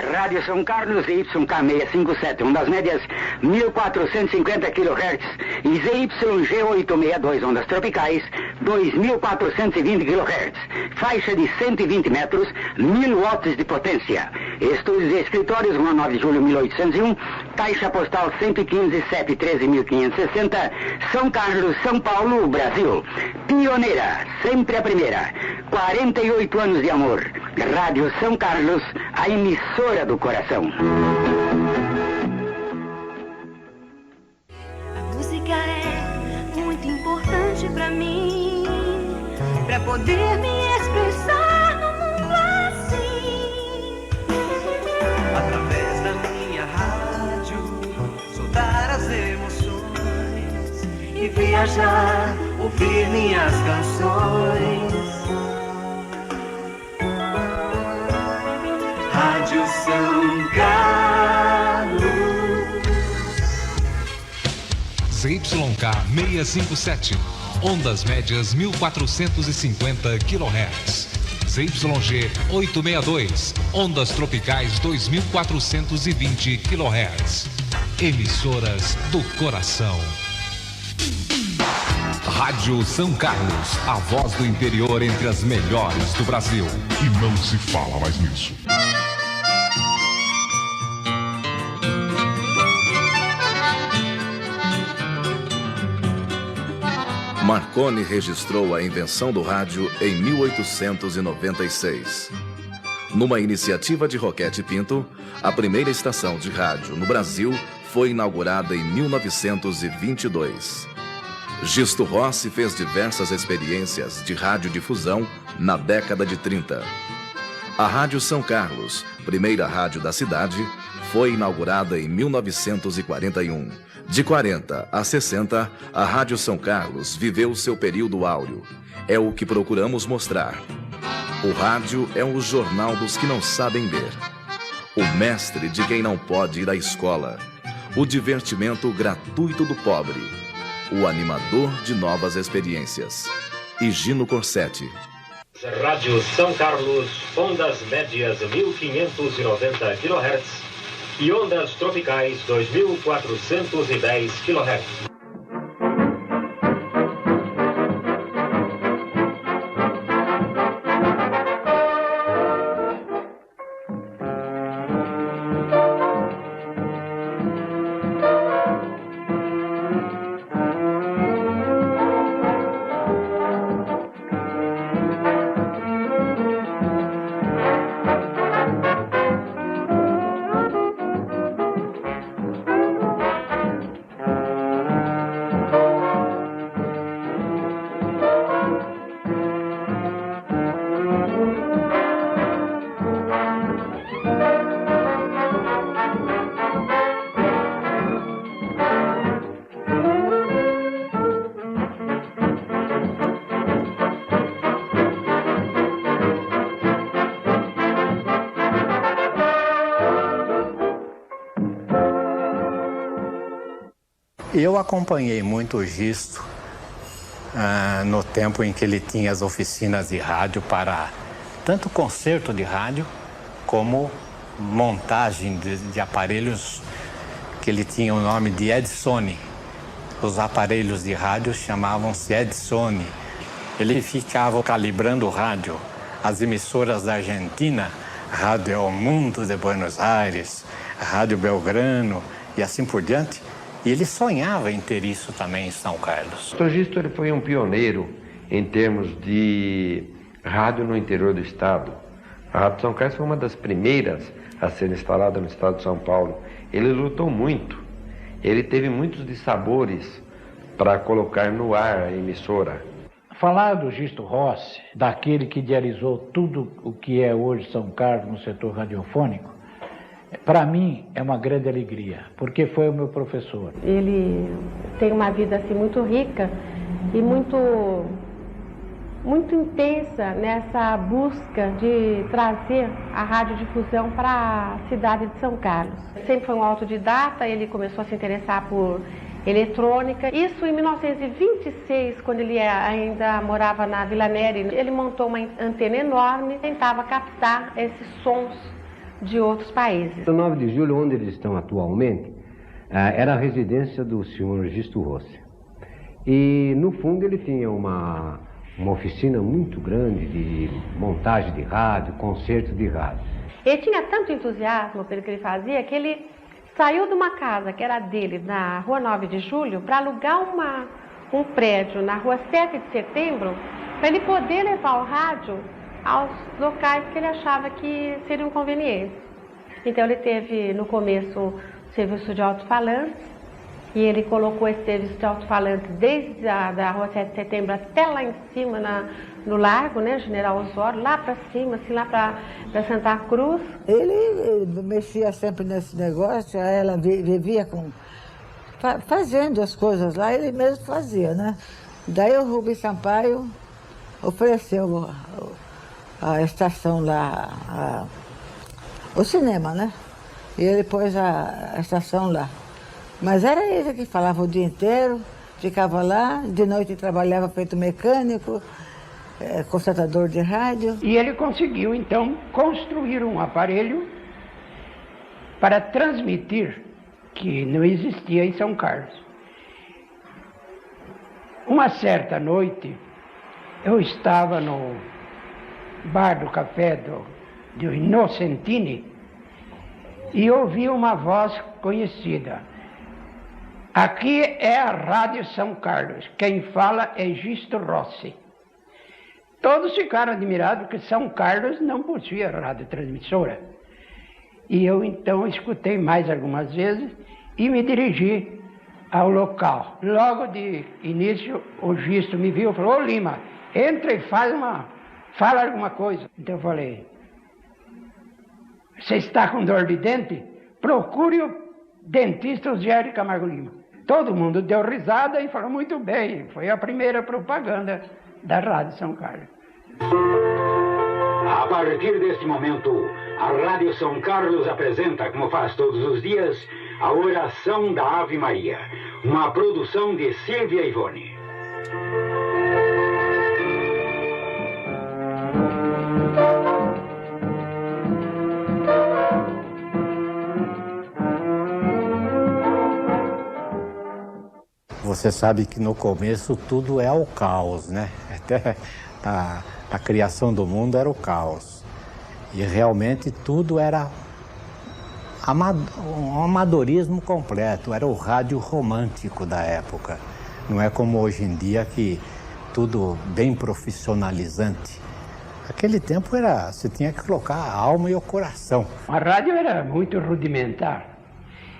Rádio São Carlos ZYK657, ondas médias 1450 kHz, e ZYG862, ondas tropicais 2420 kHz, faixa de 120 metros, 1000 watts de potência. Estúdios e escritórios, 9 de julho 1801, caixa postal 115 13560, São Carlos, São Paulo, Brasil. Pioneira, sempre a primeira. 48 anos de amor. Rádio São Carlos, a emissora do coração. A música é muito importante pra mim, pra poder me expressar no mundo assim. Através da minha rádio, soltar as emoções e viajar, ouvir minhas canções. Rádio São Carlos. ZYK 657, ondas médias 1450 kHz. ZYG 862, ondas tropicais 2420 kHz. Emissoras do coração. Rádio São Carlos, a voz do interior entre as melhores do Brasil. E não se fala mais nisso. Marconi registrou a invenção do rádio em 1896. Numa iniciativa de Roquete Pinto, a primeira estação de rádio no Brasil foi inaugurada em 1922. Gisto Rossi fez diversas experiências de radiodifusão na década de 30. A Rádio São Carlos, primeira rádio da cidade, foi inaugurada em 1941. De 40 a 60, a Rádio São Carlos viveu seu período áureo. É o que procuramos mostrar. O rádio é o jornal dos que não sabem ler. O mestre de quem não pode ir à escola. O divertimento gratuito do pobre. O animador de novas experiências. Higino Corsetti. Rádio São Carlos, ondas médias 1590 kHz e ondas tropicais 2410 kHz. Eu acompanhei muito o Gisto no tempo em que ele tinha as oficinas de rádio para tanto concerto de rádio como montagem de aparelhos que ele tinha o nome de Edsone. Os aparelhos de rádio chamavam-se Edsone. Ele ficava calibrando o rádio, as emissoras da Argentina, Rádio El Mundo de Buenos Aires, Rádio Belgrano e assim por diante. E ele sonhava em ter isso também em São Carlos. O Gisto ele foi um pioneiro em termos de rádio no interior do estado. A Rádio São Carlos foi uma das primeiras a ser instalada no estado de São Paulo. Ele lutou muito. Ele teve muitos dissabores para colocar no ar a emissora. Falar do Gisto Rossi, daquele que idealizou tudo o que é hoje São Carlos no setor radiofônico, para mim é uma grande alegria, porque foi o meu professor. Ele tem uma vida assim muito rica e muito intensa nessa busca de trazer a radiodifusão para a cidade de São Carlos. Sempre foi um autodidata, ele começou a se interessar por eletrônica. Isso em 1926, quando ele ainda morava na Vila Neri, ele montou uma antena enorme, tentava captar esses sons de outros países. O 9 de julho, onde eles estão atualmente, era a residência do senhor Gisto Rossi. E no fundo ele tinha uma oficina muito grande de montagem de rádio, concerto de rádio. Ele tinha tanto entusiasmo pelo que ele fazia que ele saiu de uma casa que era dele na rua 9 de julho para alugar um prédio na rua 7 de setembro para ele poder levar o rádio aos locais que ele achava que seriam convenientes. Então ele teve no começo serviço de alto-falantes e ele colocou esse serviço de alto-falante desde da rua 7 de setembro até lá em cima no largo, né, General Osório, lá para cima, assim, lá para Santa Cruz. Ele mexia sempre nesse negócio, ela vivia fazendo as coisas lá, ele mesmo fazia, né? Daí o Rubens Sampaio ofereceu a estação lá, o cinema, né? E ele pôs a estação lá. Mas era ele que falava o dia inteiro, ficava lá, de noite trabalhava feito mecânico, constatador de rádio. E ele conseguiu, então, construir um aparelho para transmitir, que não existia em São Carlos. Uma certa noite, eu estava no bar do café do Inocentini e ouvi uma voz conhecida. Aqui é a Rádio São Carlos, quem fala é Gisto Rossi. Todos ficaram admirados porque São Carlos não possuía radiotransmissora. E eu então escutei mais algumas vezes e me dirigi ao local. Logo de início o Gisto me viu e falou: ô Lima, entra e fala alguma coisa. Então eu falei: você está com dor de dente? Procure o dentista Zé de Camargo Lima. Todo mundo deu risada e falou: muito bem, foi a primeira propaganda da Rádio São Carlos. A partir deste momento, a Rádio São Carlos apresenta, como faz todos os dias, a Oração da Ave Maria, uma produção de Silvia Ivone. Você sabe que no começo tudo é o caos, né? Até a criação do mundo era o caos. E realmente tudo era um amadorismo completo, era o rádio romântico da época. Não é como hoje em dia que tudo bem profissionalizante. Aquele tempo você tinha que colocar a alma e o coração. A rádio era muito rudimentar.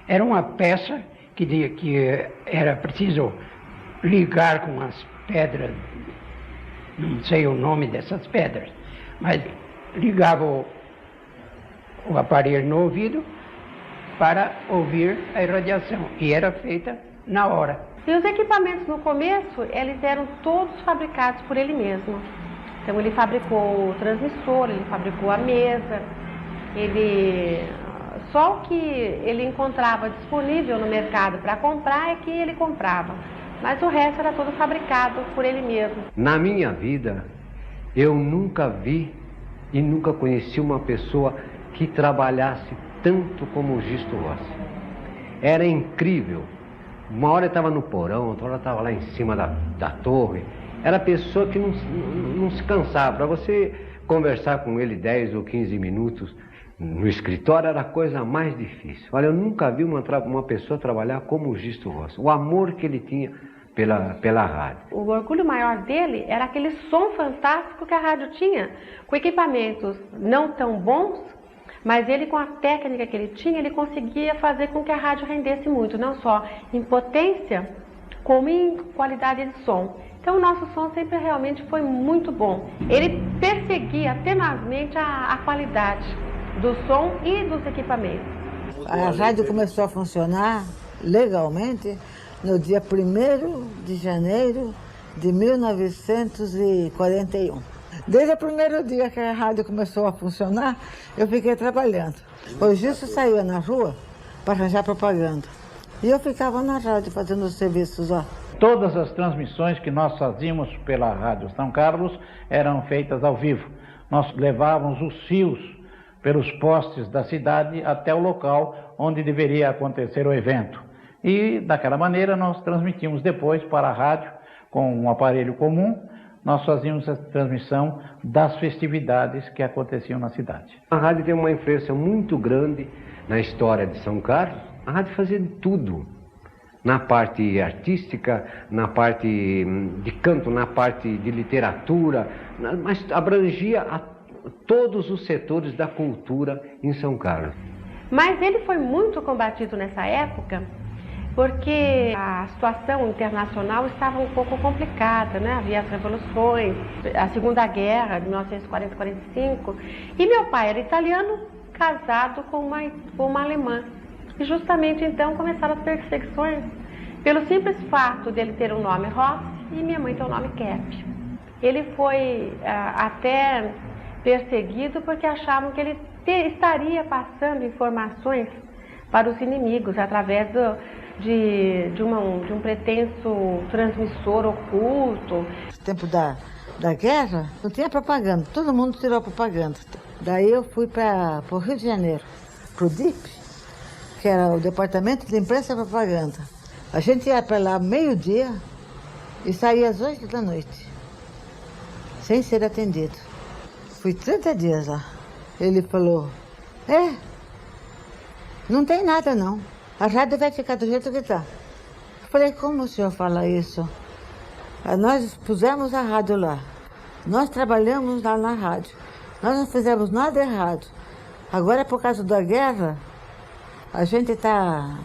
Era uma peça que era preciso ligar com as pedras, não sei o nome dessas pedras, mas ligava o aparelho no ouvido para ouvir a irradiação, e era feita na hora. E os equipamentos no começo, eles eram todos fabricados por ele mesmo. Então ele fabricou o transmissor, ele fabricou a mesa, só o que ele encontrava disponível no mercado para comprar é que ele comprava. Mas o resto era todo fabricado por ele mesmo. Na minha vida, eu nunca vi e nunca conheci uma pessoa que trabalhasse tanto como o Gisto Rossi. Era incrível. Uma hora eu estava no porão, outra hora eu estava lá em cima da torre. Era pessoa que não se cansava. Para você conversar com ele 10 ou 15 minutos no escritório era a coisa mais difícil. Olha, eu nunca vi uma pessoa trabalhar como o Gisto Rossi. O amor que ele tinha pela rádio. O orgulho maior dele era aquele som fantástico que a rádio tinha, com equipamentos não tão bons, mas ele, com a técnica que ele tinha, ele conseguia fazer com que a rádio rendesse muito, não só em potência, como em qualidade de som. Então o nosso som sempre realmente foi muito bom. Ele perseguia tenazmente a qualidade do som e dos equipamentos. A rádio começou a funcionar legalmente no dia 1º de janeiro de 1941. Desde o primeiro dia que a rádio começou a funcionar, eu fiquei trabalhando. O Gisto saía na rua para arranjar propaganda. E eu ficava na rádio fazendo os serviços lá. Todas as transmissões que nós fazíamos pela Rádio São Carlos eram feitas ao vivo. Nós levávamos os fios pelos postes da cidade até o local onde deveria acontecer o evento. E, daquela maneira, nós transmitimos depois para a rádio, com um aparelho comum, nós fazíamos a transmissão das festividades que aconteciam na cidade. A rádio tem uma influência muito grande na história de São Carlos. A rádio fazia de tudo, na parte artística, na parte de canto, na parte de literatura, mas abrangia todos os setores da cultura em São Carlos. Mas ele foi muito combatido nessa época, porque a situação internacional estava um pouco complicada, né? Havia as revoluções, a Segunda Guerra de 1940-45, e meu pai era italiano, casado com uma alemã. E justamente então começaram as perseguições, pelo simples fato dele ter o nome Rossi e minha mãe ter o nome Kepp. Ele foi até perseguido porque achavam que ele estaria passando informações para os inimigos através de um pretenso transmissor oculto. No tempo da guerra, não tinha propaganda, todo mundo tirou a propaganda. Daí eu fui para o Rio de Janeiro, para o DIP, que era o Departamento de Imprensa e Propaganda. A gente ia para lá meio-dia e saía às 8 da noite, sem ser atendido. Fui 30 dias lá. Ele falou, não tem nada não, a rádio vai ficar do jeito que está. Eu falei, como o senhor fala isso? Nós pusemos a rádio lá, nós trabalhamos lá na rádio, nós não fizemos nada errado. Agora, por causa da guerra, a gente está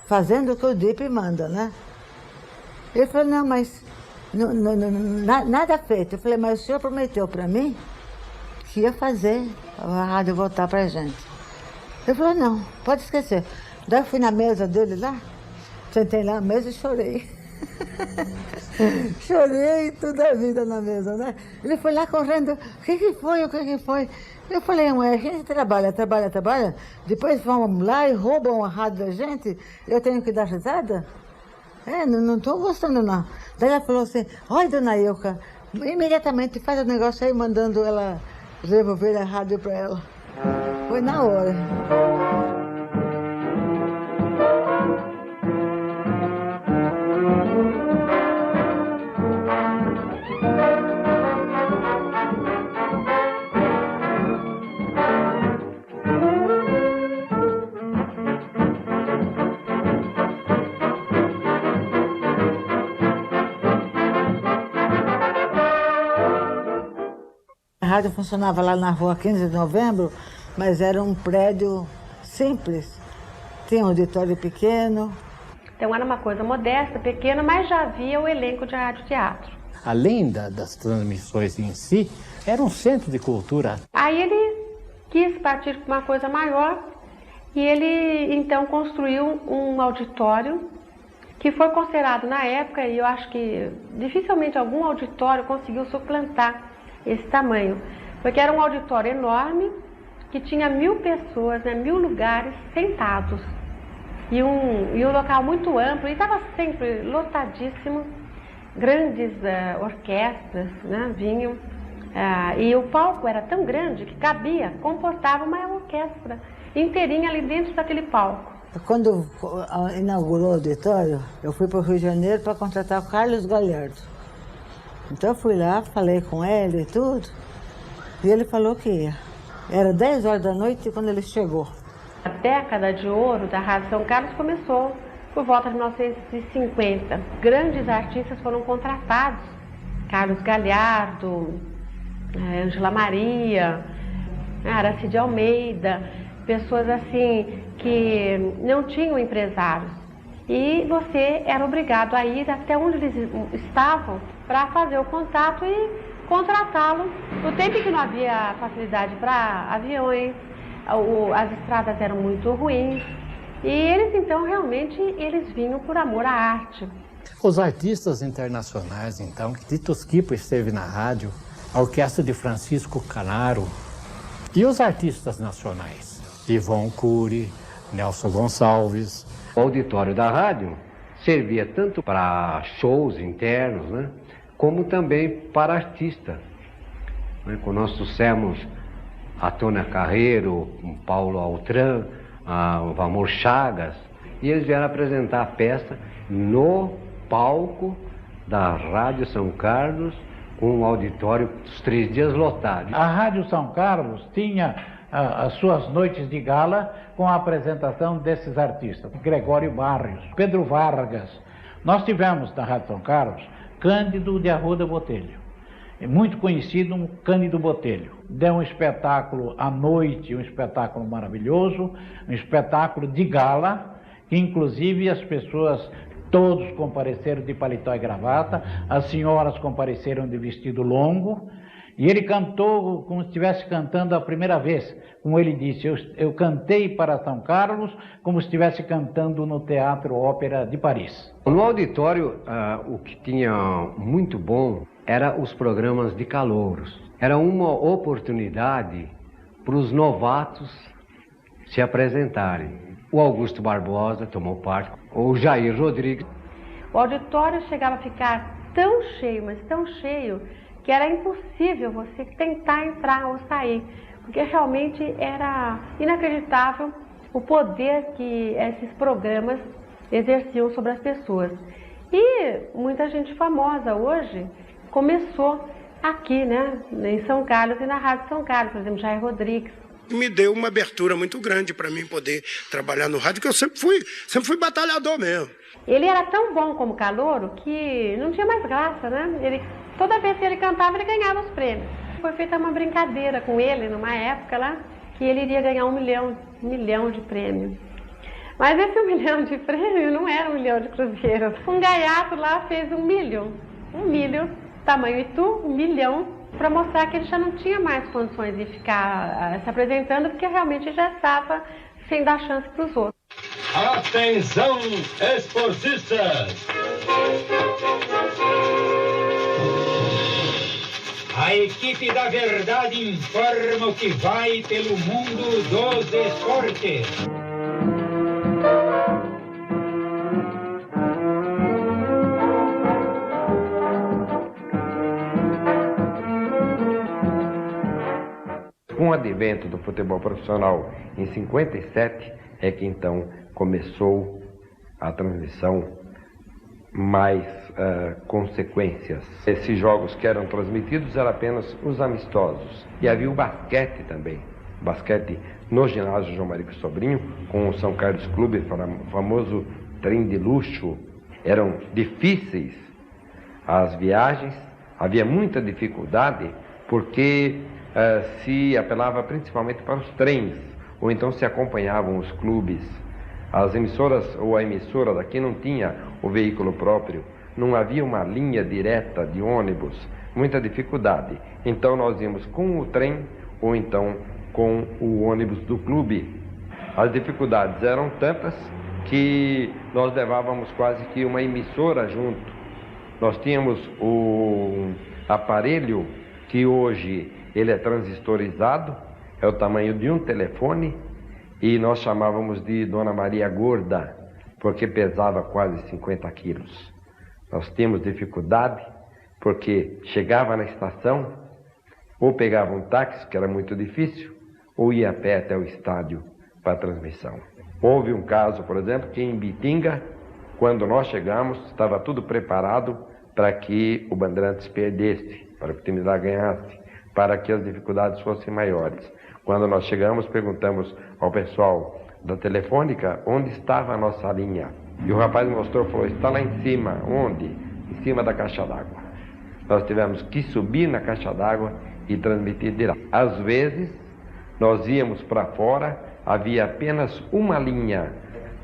fazendo o que o DIP manda, né? Ele falou, não, mas nada feito. Eu falei, mas o senhor prometeu para mim que ia fazer a rádio voltar para a gente. Ele falou, não, pode esquecer. Daí eu fui na mesa dele lá, sentei lá na mesa e chorei. Chorei toda a vida na mesa, né? Ele foi lá correndo, o que foi? Eu falei, a gente trabalha, depois vão lá e roubam a rádio da gente, eu tenho que dar risada? Não estou gostando não. Daí ela falou assim, olha, dona Ilka, imediatamente faz o negócio aí, mandando ela devolver a rádio para ela. Foi na hora. A rádio funcionava lá na rua 15 de novembro, mas era um prédio simples. Tinha um auditório pequeno. Então era uma coisa modesta, pequena, mas já havia o elenco de rádio-teatro. Além das transmissões em si, era um centro de cultura. Aí ele quis partir para uma coisa maior e ele então construiu um auditório que foi considerado na época, e eu acho que dificilmente algum auditório conseguiu suplantar esse tamanho, porque era um auditório enorme que tinha 1000 pessoas, 1000 lugares sentados e um local muito amplo e estava sempre lotadíssimo, grandes orquestras, né, vinham e o palco era tão grande que comportava uma orquestra inteirinha ali dentro daquele palco. Quando inaugurou o auditório, eu fui para o Rio de Janeiro para contratar o Carlos Galhardo. Então eu fui lá, falei com ele e tudo, e ele falou que ia. Era 10 horas da noite quando ele chegou. A década de ouro da Rádio São Carlos começou por volta de 1950. Grandes artistas foram contratados, Carlos Galhardo, Ângela Maria, Aracide Almeida, pessoas assim que não tinham empresários. E você era obrigado a ir até onde eles estavam para fazer o contato e contratá-lo. No tempo em que não havia facilidade para aviões, as estradas eram muito ruins. E eles então realmente vinham por amor à arte. Os artistas internacionais então, que Tito Schipa esteve na rádio, a orquestra de Francisco Canaro e os artistas nacionais, Ivone Cury, Nelson Gonçalves. O auditório da rádio servia tanto para shows internos, né, como também para artistas. Quando nós trouxemos a Tônia Carreiro, o Paulo Altran, o Valmor Chagas, e eles vieram apresentar a peça no palco da Rádio São Carlos, com o auditório os 3 dias lotado. A Rádio São Carlos tinha as suas noites de gala com a apresentação desses artistas. Gregório Barrios, Pedro Vargas. Nós tivemos na Rádio São Carlos Cândido de Arruda Botelho, muito conhecido Cândido Botelho. Deu um espetáculo à noite, um espetáculo maravilhoso, um espetáculo de gala, que inclusive as pessoas... Todos compareceram de paletó e gravata, as senhoras compareceram de vestido longo, e ele cantou como se estivesse cantando a primeira vez. Como ele disse, eu cantei para São Carlos como se estivesse cantando no Teatro Ópera de Paris. No auditório, o que tinha muito bom era os programas de calouros. Era uma oportunidade para os novatos se apresentarem. O Augusto Barbosa tomou parte, o Jair Rodrigues. O auditório chegava a ficar tão cheio, mas tão cheio, que era impossível você tentar entrar ou sair, porque realmente era inacreditável o poder que esses programas exerciam sobre as pessoas. E muita gente famosa hoje começou aqui, né, em São Carlos e na Rádio São Carlos, por exemplo, Jair Rodrigues. Me deu uma abertura muito grande para mim poder trabalhar no rádio, que eu sempre fui batalhador mesmo. Ele era tão bom como calouro que não tinha mais graça, né? Toda vez que ele cantava, ele ganhava os prêmios. Foi feita uma brincadeira com ele, numa época lá, que ele iria ganhar 1 milhão de prêmios. Mas esse 1 milhão de prêmio não era 1 milhão de cruzeiros. Um gaiato lá fez 1 milhão. 1 milhão, tamanho Itu, 1 milhão. Para mostrar que ele já não tinha mais condições de ficar se apresentando, porque realmente já estava sem dar chance para os outros. Atenção, esportistas! A equipe da Verdade informa o que vai pelo mundo dos esportes. Com o advento do futebol profissional em 57, é que então começou a transmissão mais consequências. Esses jogos que eram transmitidos eram apenas os amistosos. E havia o basquete também. Basquete no ginásio João Marico Sobrinho, com o São Carlos Clube, o famoso trem de luxo. Eram difíceis as viagens, havia muita dificuldade, porque se apelava principalmente para os trens, ou então se acompanhavam os clubes. As emissoras, ou a emissora daqui não tinha o veículo próprio, não havia uma linha direta de ônibus, muita dificuldade. Então nós íamos com o trem, ou então com o ônibus do clube. As dificuldades eram tantas que nós levávamos quase que uma emissora junto. Nós tínhamos o aparelho que hoje ele é transistorizado, é o tamanho de um telefone, e nós chamávamos de Dona Maria Gorda, porque pesava quase 50 quilos. Nós tínhamos dificuldade, porque chegava na estação, ou pegava um táxi, que era muito difícil, ou ia a pé até o estádio para a transmissão. Houve um caso, por exemplo, que em Bitinga, quando nós chegamos, estava tudo preparado para que o Bandeirantes perdesse, para que o time lá ganhasse, para que as dificuldades fossem maiores. Quando nós chegamos, perguntamos ao pessoal da telefônica onde estava a nossa linha. E o rapaz mostrou e falou, está lá em cima. Onde? Em cima da caixa d'água. Nós tivemos que subir na caixa d'água e transmitir de lá. Às vezes, nós íamos para fora, havia apenas uma linha.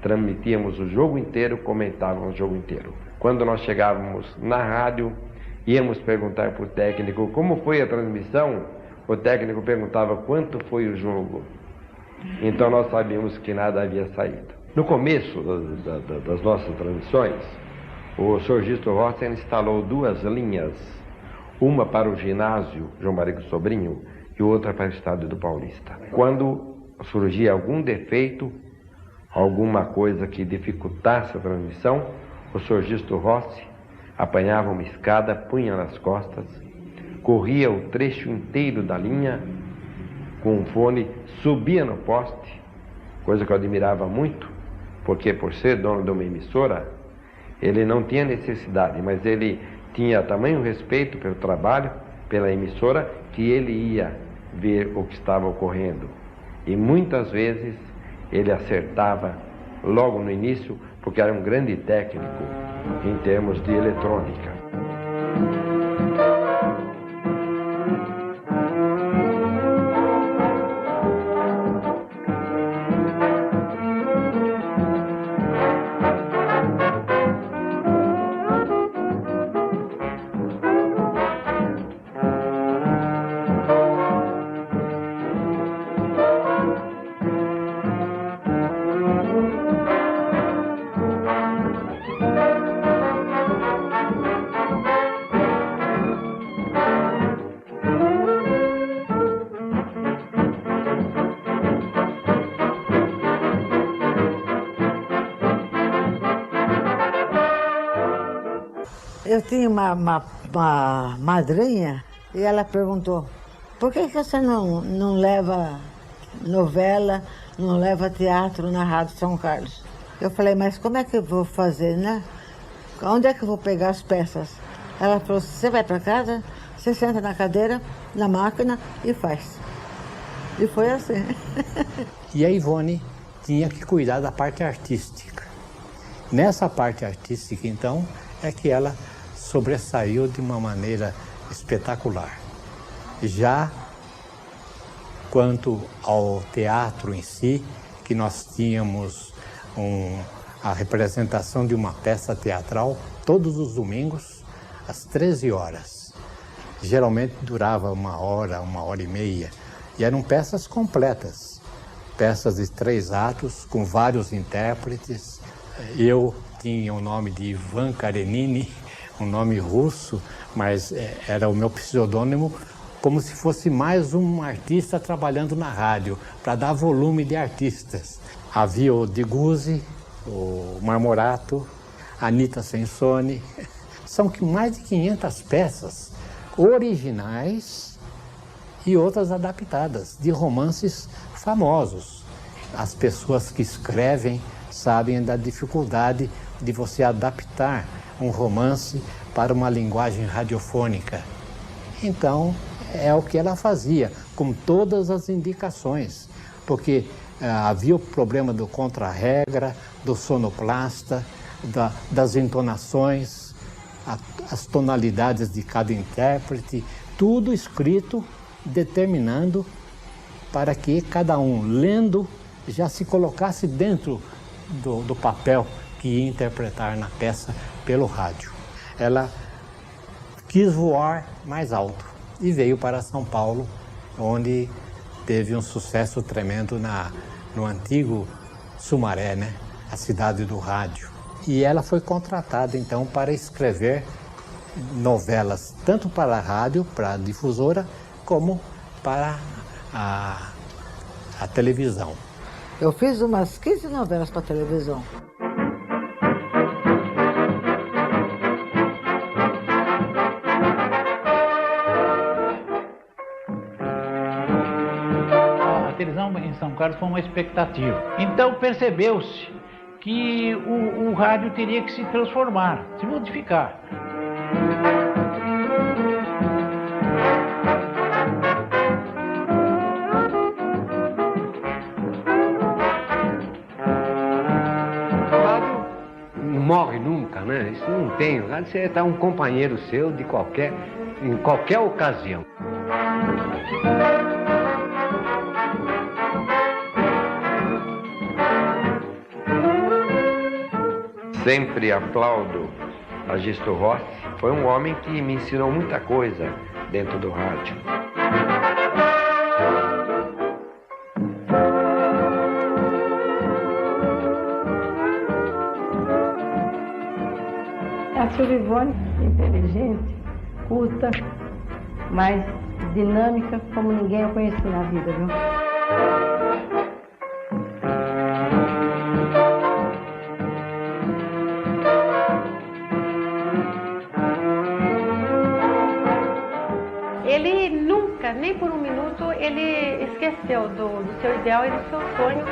Transmitíamos o jogo inteiro, comentávamos o jogo inteiro. Quando nós chegávamos na rádio, íamos perguntar para o técnico como foi a transmissão. O técnico perguntava quanto foi o jogo. Então nós sabíamos que nada havia saído. No começo das nossas transmissões, o Sr. Gisto Rossi instalou 2 linhas, uma para o ginásio João Marico Sobrinho e outra para o estádio do Paulista. Quando surgia algum defeito, alguma coisa que dificultasse a transmissão, o Sr. Gisto Rossi apanhava uma escada, punha nas costas, corria o trecho inteiro da linha com um fone, subia no poste, coisa que eu admirava muito, porque por ser dono de uma emissora, ele não tinha necessidade, mas ele tinha tamanho respeito pelo trabalho, pela emissora, que ele ia ver o que estava ocorrendo. E muitas vezes ele acertava logo no início, porque era um grande técnico em termos de eletrônica. Eu tinha uma madrinha e ela perguntou, por que você não leva novela, não leva teatro na Rádio São Carlos? Eu falei, mas como é que eu vou fazer, né? Onde é que eu vou pegar as peças? Ela falou, você vai para casa, você senta na cadeira, na máquina e faz. E foi assim. E a Ivone tinha que cuidar da parte artística. Nessa parte artística, então, é que ela sobressaiu de uma maneira espetacular. Já quanto ao teatro em si, que nós tínhamos a representação de uma peça teatral todos os domingos, às 13 horas. Geralmente durava 1h30, e eram peças completas, peças de 3 atos, com vários intérpretes. Eu tinha o nome de Ivan Karenini, um nome russo, mas era o meu pseudônimo, como se fosse mais um artista trabalhando na rádio, para dar volume de artistas. Havia o Deguzi, o Marmorato, a Anita Sensoni. São mais de 500 peças originais e outras adaptadas, de romances famosos. As pessoas que escrevem sabem da dificuldade de você adaptar um romance para uma linguagem radiofônica. Então, é o que ela fazia, com todas as indicações, porque havia o problema do contra-regra, do sonoplasta, das entonações, as tonalidades de cada intérprete, tudo escrito, determinando para que cada um, lendo, já se colocasse dentro do papel que ia interpretar na peça pelo rádio. Ela quis voar mais alto e veio para São Paulo, onde teve um sucesso tremendo no antigo Sumaré, né? A cidade do rádio. E ela foi contratada, então, para escrever novelas, tanto para a rádio, para a difusora, como para a televisão. Eu fiz umas 15 novelas para televisão. A televisão em São Carlos foi uma expectativa. Então percebeu-se que o rádio teria que se transformar, se modificar. Morre nunca, né? Isso não tem. Você está um companheiro seu em qualquer ocasião. Sempre aplaudo a Gisto Rossi. Foi um homem que me ensinou muita coisa dentro do rádio. A Silvia Ivone, inteligente, culta, mas dinâmica como ninguém eu conheci na vida, viu? Ele nunca, nem por um minuto, ele esqueceu do seu ideal e do seu sonho.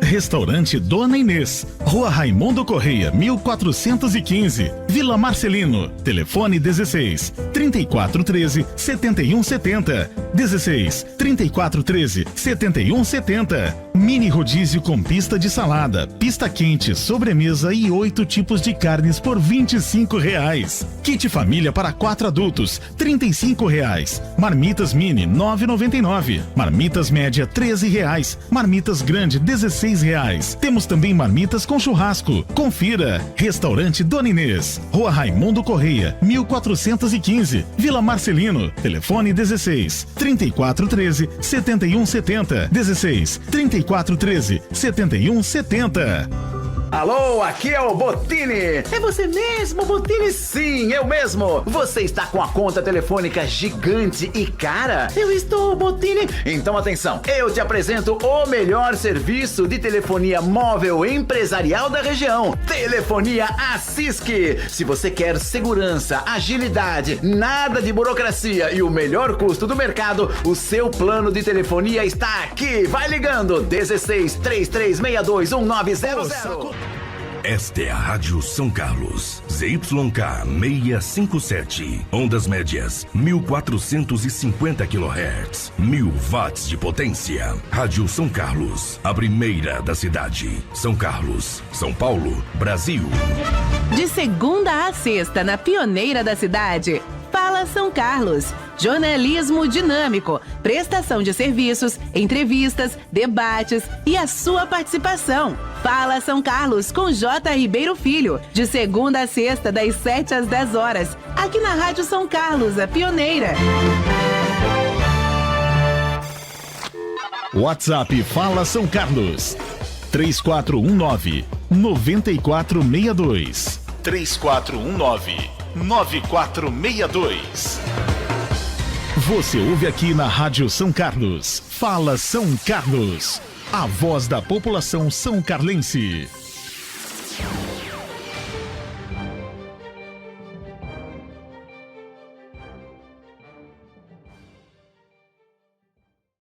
Restaurante Dona Inês, Rua Raimundo Correia, 1415, Vila Marcelino. Telefone 16 3413 7170. 16 3413 7170. Mini rodízio com pista de salada, pista quente, sobremesa e 8 tipos de carnes por R$25. Kit família para 4 adultos, R$35. Marmitas mini, R$9,99. Marmitas média, R$13. Marmitas grande, R$16. Temos também marmitas com churrasco. Confira. Restaurante Dona Inês, Rua Raimundo Correia, 1415, Vila Marcelino. Telefone 16 3413 7170. 16 3413 7170. Alô, aqui é o Bottini. É você mesmo, Bottini? Sim, eu mesmo. Você está com a conta telefônica gigante e cara? Eu estou, Bottini. Então atenção, eu te apresento o melhor serviço de telefonia móvel empresarial da região. Telefonia Assisc. Se você quer segurança, agilidade, nada de burocracia e o melhor custo do mercado, o seu plano de telefonia está aqui. Vai ligando 16 3362 1900. Esta é a Rádio São Carlos, ZYK 657, ondas médias 1450 kHz, 1000 watts de potência. Rádio São Carlos, a primeira da cidade. São Carlos, São Paulo, Brasil. De segunda a sexta, na pioneira da cidade, Fala São Carlos. Jornalismo dinâmico, prestação de serviços, entrevistas, debates e a sua participação. Fala São Carlos com J. Ribeiro Filho, de segunda a sexta, das 7 às 10 horas, aqui na Rádio São Carlos, a pioneira. WhatsApp Fala São Carlos, 3419-9462. 3419-9462. Você ouve aqui na Rádio São Carlos. Fala São Carlos, a voz da população são carlense.